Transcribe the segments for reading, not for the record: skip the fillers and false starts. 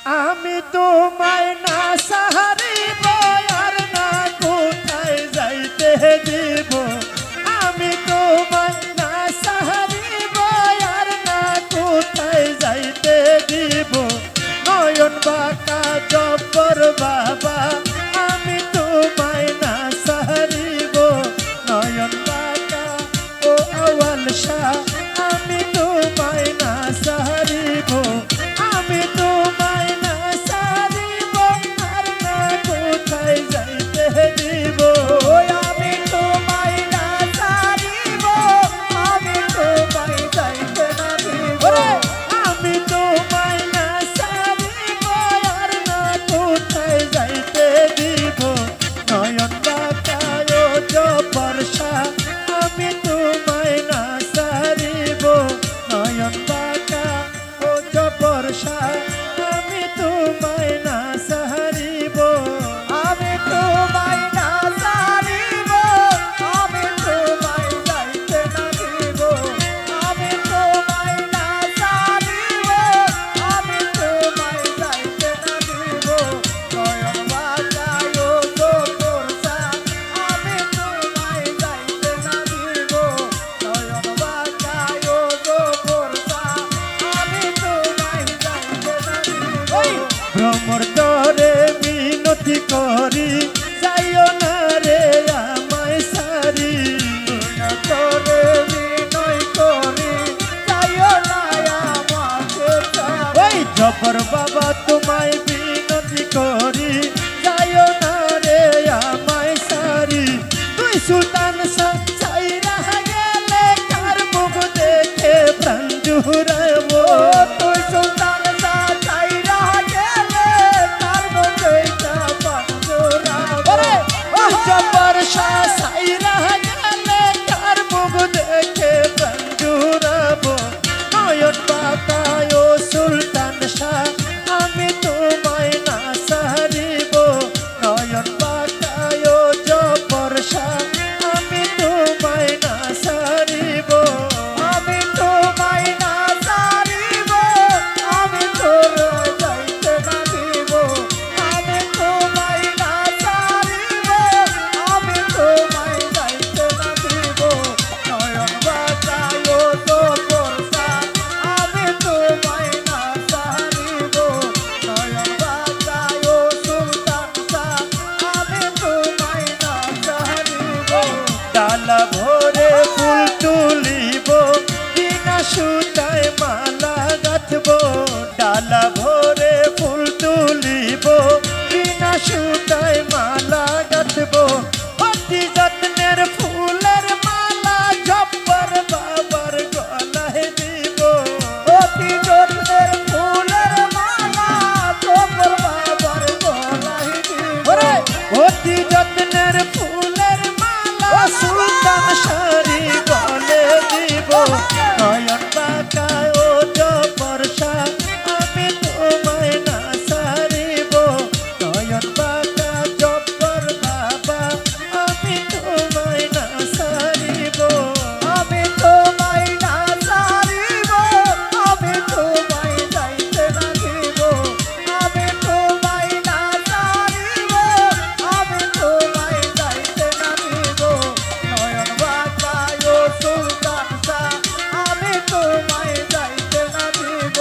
আমি তোমায় না সাহারিব আর না কোথায় যাইতে দিব আমি তোমায় না সাহারিব আর না কোথায় যাইতে দিব নয়ন বাঁকা জব্বর বাবা আমি তোমায় না সাহারিব নয়ন বাঁকা ও আওয়াল শাহ আমি তোমায় না সাহারিব আমি তোমায় না সারিব আর না কোথায় যাইতে দিব আমি তোমায় না সারিব আমি তোমায় যাইতে না দিব আমি তোমায় না সারিব আর না কোথায় যাইতে দিব নয়ন বাঁকায় জব্বর শাহ আমি তোমায় না সারিব নয়ন বাঁকা ও জব্বর শাহ আমি তোমায় না সারিব আমি তোমায় না সারিব আমি তোমায় যাইতে না দিব আমি তোমায় না সারিব আমি তোমায় যাইতে না দিব নয়ন বাঁকায় জব্বর শাহ আমি তোমায় যাইতে না দিব নয়ন বাঁকায় জব্বর শাহ আমি তোমায় যাইতে না দিব ভ্রমর তরে মিনতি করি যাইও না রে আমায় সারি তোরে বিনয় করি যাইও না আমাকে ছাড়। ওই জব্বর বাবা তোমায় মিনতি করি যাইও না রে আমায় সারি তুই সুলতান শাহ চাইরা গেলে কার মুখ দেখে প্রাণ জুড়াবো তুই সুলতান শাহ চাইরা গেলে তার মধ্যে ওরে জব্বর শাহ চাইরা গেলে কার মুখ দেখে প্রাণ জুড়াবো নয়ন বাঁকায় ও সুলতান শাহ আমি তোমায় না সারিব নয়ন বাঁকায় ও জব্বর শাহ আমি তোমায় না সারিব আমি তোমায় না সারিব আমি তোর যাইতে না দিব আমি তোমায় না সারিব আমি তোমায় যাইতে না দিব নয়ন বাঁকায় জব্বর শাহ আমি তোমায় না সারিব নয়ন বাঁকায় সুলতান শাহ আমি তোমায় না সারিব ডালা ভরে ফুল তুলিব বিনা সুতায় মালা গাঁথব ডালা ভরে ফুল তুলিব বিনা সুতায় মালা গাঁথব অতি যত্নের ফুলের মালা জব্বর বাবার গলায় দিব অতি যত্নের ফুলের মালা জব্বর বাবার গলায় দিব ওরে অতি যত্নের ফুলের মালা সুলতান শাড়ি গলে দিব নয়ন বাঁকায় ও জব্বর শাহ আমি তোমায় না সারিব নয়ন বাঁকা জব্বর বাবা আমি তোমায় না সারিব আমি তোমায় না সারিব আমি তোমায় যাইতে না দিব আমি তোমায় না সারিব আমি তোমায় যাইতে না দিব নয়ন বাঁকায় সুলতান শাহ আমি তোমায় যাইতে না দিব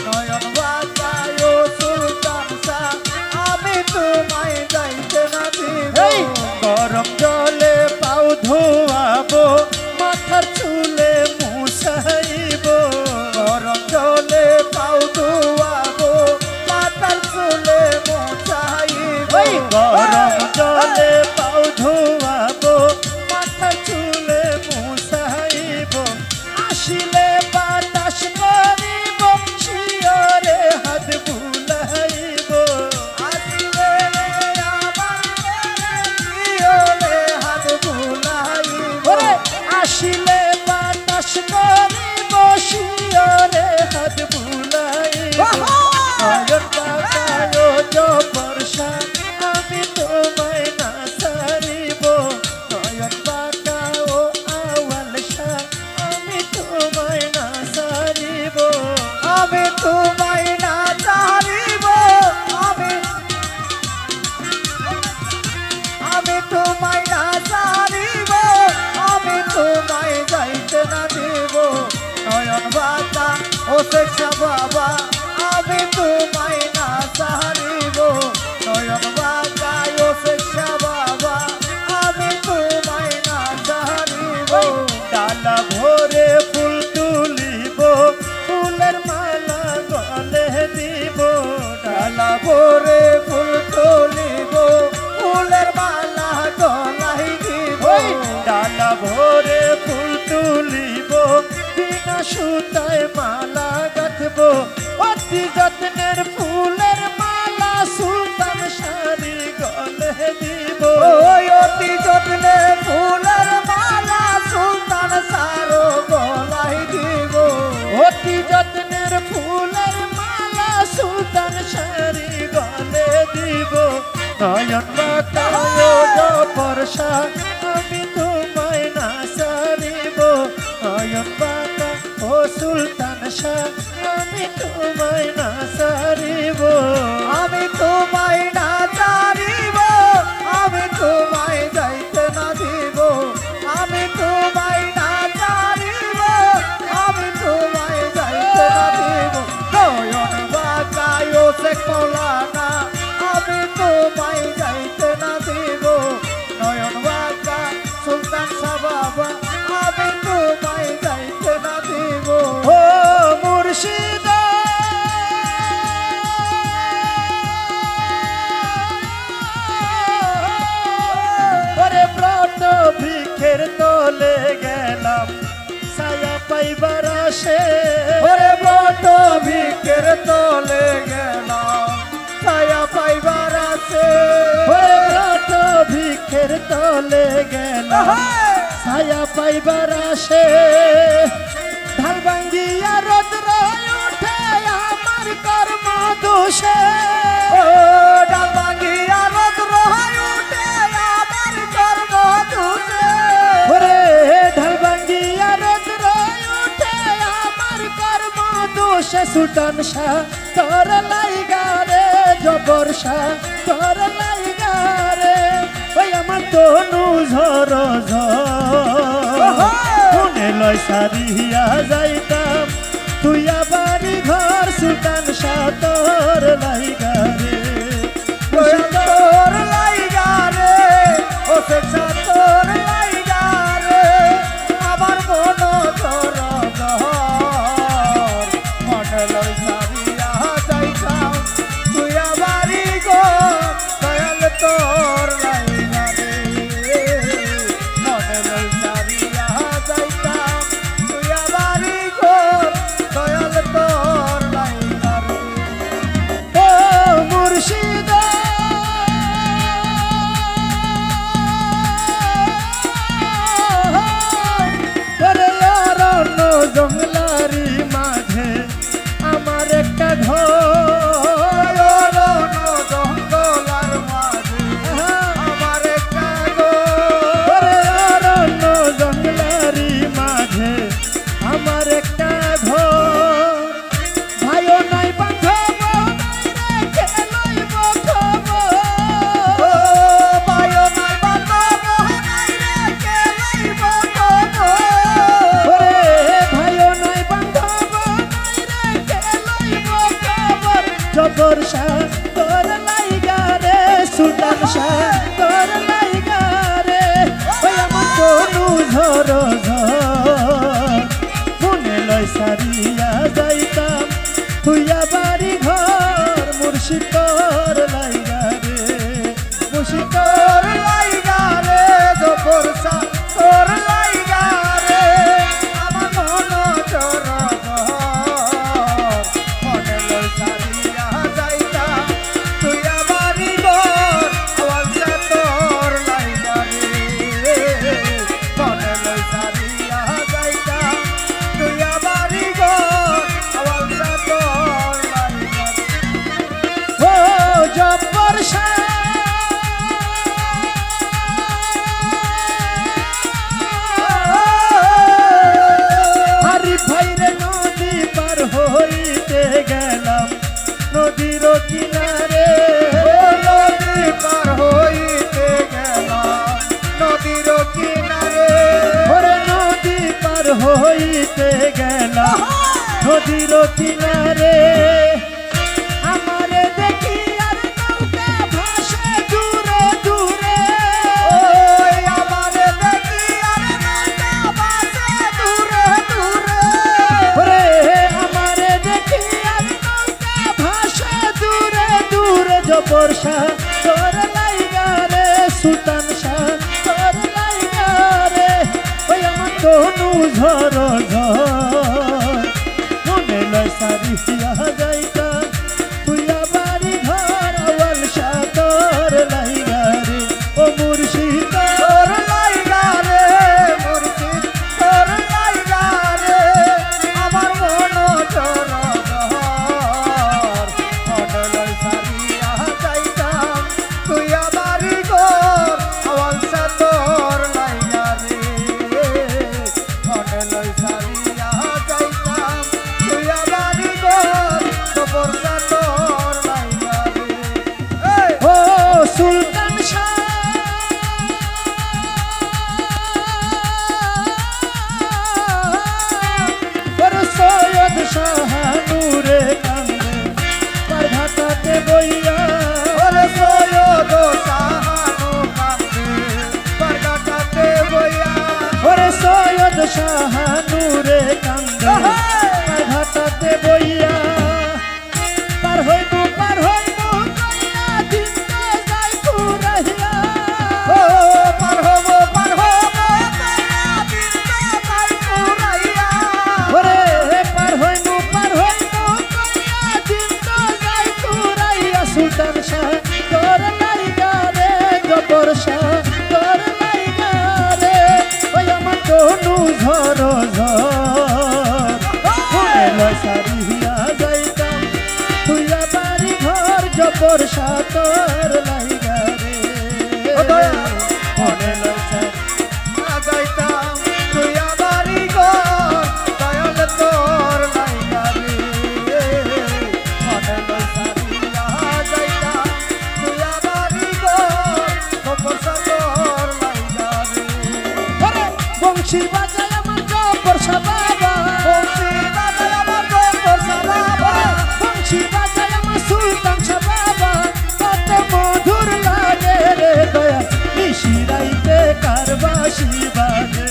নয়ন বাঁকায় সুলতান শাহ আমি তোমায় যাইতে না দিব এই গরম জলে পাও ধোয়াবো মাথার চুলে মুছাইব গরম জলে পাও ধোয়াবো মাথার চুলে মোছাইব ওই গরম জলে পাও ধোয়াবো মাথার চুলে মুছাইব আসিলে বাতাস করিব শিয়রে হাত বুলাইব আসিলে আমার শিয়রে হাত বুলাইব ওরে আসিলে বাতাস করিব শিয়রে হাত বুলাইব নয়ন বাঁকায় জব্বর শাহ আমি তোমায় না সারিব নয়ন বাঁকা ও আওয়াল শাহ আমি তোমায় না সারিব আমি তোমায় না সারিব ভরে ফুল তুলিব ফুলের মালা গলায় দিব ওই ডালা ভরে ফুল তুলিব বিনা সুতায় মালা গাঁথব অতি যত্নের ফুলের মালা সুলতান শাড়ি গলে দিব ওই অতি যত্নে ফুলের মালা সুলতান সারো গলায় দিব অতি যত্নের ফুলের মালা সুলতান শাড়ি গলে দিব নয়ন বাঁকায় বর্ষা আমি তোমায় না সারিব নয়ন বাঁকা ও সুলতান শাহ আমি তোমায় না সারিব আমি তোমায় না জানিব আমি তোমায় যাইতে না দিব আমি তোমায় না জানিব আমি তোমায় যাইতে না দিব নয়ন বাঁকায় সে কলানা আমি তোমায় যাইতে না দিব নয়ন বাঁকা সুলতান শাহ বাবা আমি তোমায় যাইতে না দিব ও মুর্শিদা ওরে ব্রত ভিক্ষের তলে গেলাম ছায়া পাইবার আসে ওরে বট ভিকের তলে গেলাম ছায়া পাইবার আছে ওরে ব্রত ভিক্ষের তলে গেলাম ছায়া পাইবার আসে ঢাল ভাঙ্গিয়া রোদ্র উঠে আমার কর্ম দোষে ও ডাল ভাঙ্গিয়া রোদ্র হয়ে উঠে আমার কর্ম দুষে ওরে ঢাল ভাঙ্গিয়া রোদ্র উঠে আমার কর্ম দোষে সুলতান শাহ তোর লাইগারে জবর শাহ তোর লাইগারে ওই আমার তনু ঝর মনে লয় সারিয়া যাইতাম তুই আবারি ঘর সুলতান শাহ তোর লাইগারে তোর লাইগারে ও সে তোর লাইগারে আমার মন তোর মন লই সারিয়া যাইতাম তুই আমারি গো দয়াল তোর লাইগারে মন লই সারিয়া যাইতাম তুই আমারি গো দয়াল তোর লাইগারে ও মুর্শিদা ওরে অরণ্য জঙ্গলারি মাঝে আমার একটা ঘর জঙ্গলার মাঝে আমার একটা ওরে অরণ্য জঙ্গলারি মাঝে আমার একটা ঘর ভাইও নাই বান্ধব নাই রেখে লইব খবর বায়ো নাই বান্ধব নাই রেখে লইব খবর ওরে ভাইও নাই বান্ধব নাই রেখে লইব খবর জবর শাহ তোর লাইগারে সুলতান শাহ তোর লাইগারে ওই আমার তনু ঝর মনে লয় সারিয়া যাইতাম তুই বাড়ি ঘর মুর্শিদ তোর লাইগারে মুর্শিদ তোর তোর লাইগারে জবরসা তোর লাইগারে আমার মন চোর মনে লই সারিয়া যাইতা তুই আমারি ঘর আওয়াজটা তোর লাইগারে মনে লই সারিয়া যাইতা তুই আমারি ঘর আওয়াজটা তোর লাইগারে ও জব্বর শাহ হারি ভাইরে নদী পার হইতে গেলাম নদীর কিনারে নদী পার হইতে গেলাম নদীর কিনারে ওরে নদী পার হইতে গেলাম নদীর কিনারে আমারে দেখি আর নৌকা ভাসে দূরে দূরে ওই আমারে দেখি আর নৌকা ভাসে দূরে দূরে ওরে আমারে দেখি আর নৌকা ভাসে দূরে দূরে জবরশা তোর লাইগা রে সুলতান শাহ তোর লাইগা রে ওই আমার তনু ঝর ঝর মনে লয় সারিয়া যাইতা তুই বাড়ি ঘর আওয়াল শাহ তোর লাইগা রে ও মুর্শিদ তোর লাইগা রে মুর্শিদ তোর লাইগা রে আমার মন জর জহর অডলই সারিয়া যাইতাম তুই আমারি ঘর আওয়াল শাহ তোর লাইগা রে অডলই সারিয়া যাইতাম তুই আমারি ঘর জবর শাহ তোর লাইগা রে ও সুলতান শাহ ওর সৈয়দ শাহ নূরে কান্দে তার ভাটাতে বইয়া ওরে সৈয়দ শাহানু কান্দে বারগাটাতে বইয়া ওরে সৈয়দ শাহ নূরে কান্দে তার ভাটাতে বইয়া পার হইব কইয়া দিন তো যাই পুরাইয়া ও পার হব কইয়া দিন তো তাই পুরাইয়া ওরে পার হইব কইয়া দিন তো যাই পুরাইয়া সুলতান শাহ তোর লাইগা রে জবর শাহ তোর লাইগা রে ওই আমার তনু ঝর ঝর মনে লয় সারিয়া যাইতাম তুই বাড়ি ঘর জবর শাহ তোর লাইগা রে ও দয়া। মনে লয় সারিয়া যাইতাম তুই আমারি ঘর দয়াল তোর লাইগা রে মনে লই সারিয়া যাইতাম তুই আমারি ঘর জবর শাহ তোর লাইগা রে ওরে বংশী বাজায় আমার জবর শাহ বাবা বংশী বাজায় আমার জবর শাহ বাবা বংশী বাজায় আমার সুলতান শাহ বাবা কত মধুর লাগে রে দয়া নিশিরাইতে কারবাসি বাজে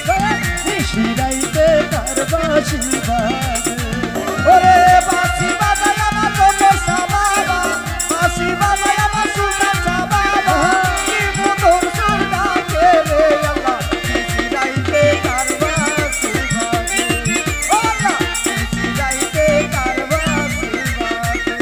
দয়া নিশিরাইতে কারবাসি বাজে ওরে বাঁশি বাজায় আমার জবর শাহ বাবা বাঁশি বাজায় আমার সুলতান শাহ বাবা কি মধুর সুর ডাকে রে আল্লাহ নিশিরাইতে কারবাসি বাজে ও আল্লাহ নিশিরাইতে কারবাসি বাজে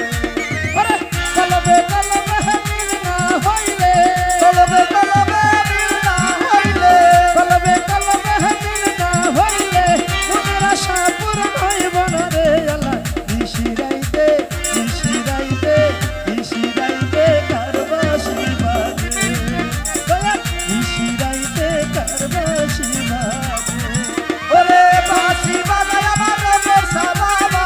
ওরে কলবে কলবে মিল না হইলে কলবে কলবে মিল না হইলে কলবে কলবে মিল না হইলে মনের আশা পূরণ হইব না রে আল্লাহ নিশিরাইতে নিশিরাইতে নিশিরাইতে কারবাসি বাজে দয়া নিশিরাইতে কারবাসি বাজে ওরে বাঁশি বাজায় আমার জবর শাহ বাবা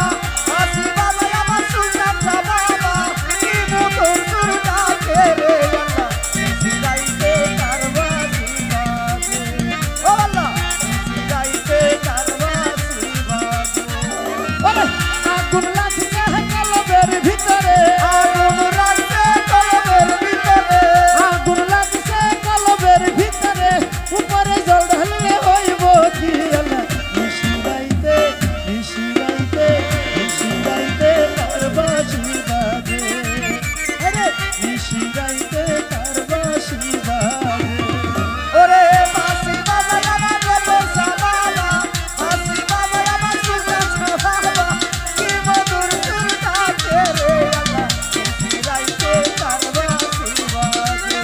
বাঁশি বাজায় আমার সুলতান শাহ বাবা কি মধুর সুর ডাকে রে আল্লাহ নিশিরাইতে কারবাসি বাজে ও আল্লাহ নিশিরাইতে কারবাসি বাজে ওরে আগুন লাগছে কলবের ভিতরে আগুন রাখছে কলবের ভিতরে আগুন লাগছে কলবের ভিতরে উপরে জল ঢাললে হইব কি আল্লাহ নিশিরাইতে নিশিরাইতে নিশিরাইতে কারবাসি বাজে আরে নিশিরাইতে কারবাসি বাজে ওরে বাঁশি বাজায় আমার জবর শাহ বাবা বাঁশি বাজায় আমার সুলতান শাহ বাবা কি মধুর সুর ডাকে রে আল্লাহ নিশিরাইতে কারবাসি বাজে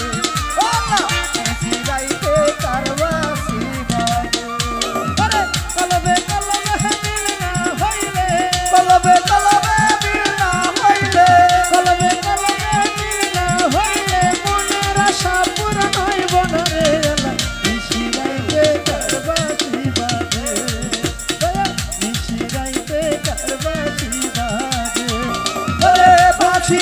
ও আল্লাহ নিশিরাইতে কারবাসি বাজে ওরে কলবে কলবে মিল না হইলে কলবে কলবে মিল না হইলে কলবে কলবে মিল না হইলে মনের আশা পূরণ হইব না রে আল্লাহ নিশিরাইতে কারবাসি বাজে দয়া নিশিরাইতে কারবাসি বাজে ওরে বাঁশি